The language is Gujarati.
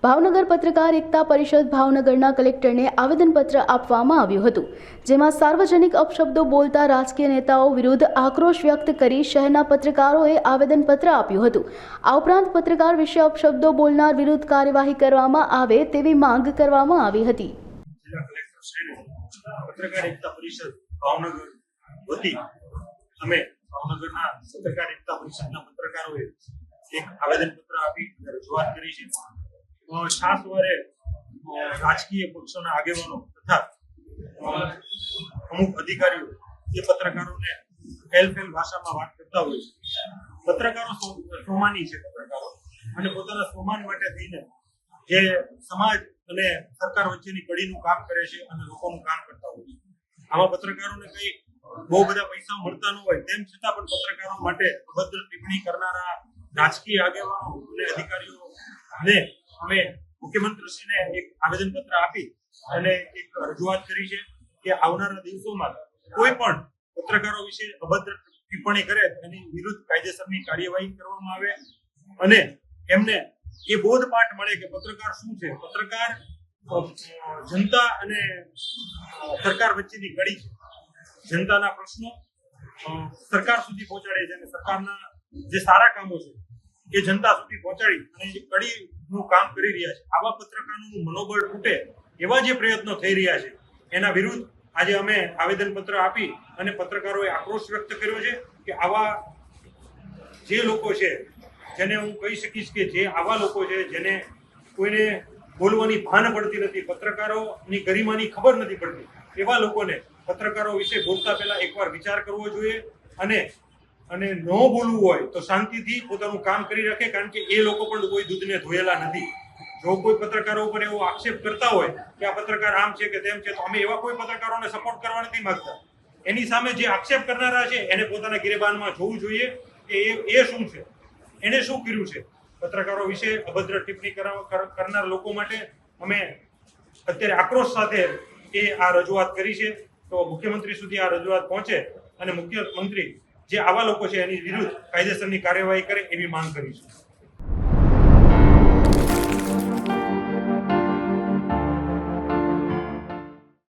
ભાવનગર પત્રકાર એકતા પરિષદ ભાવનગરના કલેક્ટરને આવેદનપત્ર આપવામાં આવ્યું હતું, જેમાં સાર્વજનિક અપશબ્દો બોલતા રાજકીય નેતાઓ વિરુદ્ધ આક્રોશ વ્યક્ત કરી શહેરના પત્રકારોએ આવેદનપત્ર આપ્યું હતું। આ ઉપરાંત પત્રકાર વિશે અપશબ્દો બોલનાર વિરુદ્ધ કાર્યવાહી કરવામાં આવે તેવી માંગ કરવામાં આવી હતી। પત્રકાર એકતા પરિષદ ભાવનગર વતી અમે ભાવનગરના પત્રકાર એકતા પરિષદના પત્રકારોએ એક આવેદનપત્ર આપી રજૂઆત કરી છે। ખાસ વારે રાજકીય પક્ષોના આગેવાનો તથા અમુક અધિકારીઓ એ પત્રકારોને ફેલ ભાષામાં વાત કરતા હોય છે। પત્રકારો સ્વમાની છે પત્રકારો, અને પોતાના સ્વમાન માટે થઈને જે સમાજ અને સરકાર વચ્ચેની કડીનું કામ કરે છે અને લોકોનું કામ કરતા હોય છે। આમાં પત્રકારોને કઈ બહુ બધા પૈસા મળતા ન હોય, તેમ છતાં પણ પત્રકારો માટે અભદ્ર ટિપ્પણી કરનારા રાજકીય આગેવાનો અને અધિકારીઓને અમે મુખ્યમંત્રીશ્રીને એક આવેદનપત્ર આપી અને એક રજૂઆત કરી છે કે આવનારા દિવસોમાં કોઈ પણ પત્રકારો વિશે અભદ્ર ટિપ્પણી કરે તેની વિરુદ્ધ કાયદેસરની કાર્યવાહી કરવામાં આવે અને એમને એ બોધપાઠ મળે કે પત્રકાર શું છે। પત્રકાર જનતા અને સરકાર વચ્ચેની કડી છે, જનતાના પ્રશ્નો સરકાર સુધી પહોંચાડે છે અને સરકારના જે સારા કામો છે એ જનતા સુધી પહોંચાડી અને જે કડીનું કામ કરી રહ્યા છે, આવા પત્રકારોનું મનોબળ તૂટે એવા જે પ્રયત્નો થઈ રહ્યા છે એના વિરુદ્ધ આજે અમે આવેદનપત્ર આપી અને પત્રકારોએ આક્રોશ વ્યક્ત કર્યો છે કે આવા જે લોકો છે, જેને હું કહી શકીશ કે જે આવા લોકો છે જેને કોઈને બોલવાની ભાન પડતી નથી, પત્રકારોની ગરિમાની ખબર નથી પડતી, એવા લોકોને પત્રકારો વિશે બોલતા પહેલા એકવાર વિચાર કરવો જોઈએ અને ન બોલવું હોય તો શાંતિથી પોતાનું કામ કરી રાખે, કારણ કે એ લોકો પણ કોઈ દૂધને ધોયેલા નથી। જો કોઈ પત્રકારો ઉપર એવો આક્ષેપ કરતા હોય કે આ પત્રકાર આમ છે કે તેમ છે, તો અમે એવા કોઈ પત્રકારોને સપોર્ટ કરવા નથી માંગતા। એની સામે જે આક્ષેપ કરનારા છે એને પોતાના ગિરેબાનમાં જોવું જોઈએ કે એ શું છે, એને શું કર્યું છે। પત્રકારો વિશે અભદ્ર ટિપ્પણી કરનાર લોકો માટે અમે અત્યારે આક્રોશ સાથે આ રજૂઆત કરી છે। તો મુખ્યમંત્રી સુધી આ રજૂઆત પહોંચે અને મુખ્યમંત્રી જે આવા લોકો છે એની વિરુદ્ધ કાયદેસરની કાર્યવાહી કરે એવી માંગ કરી છે।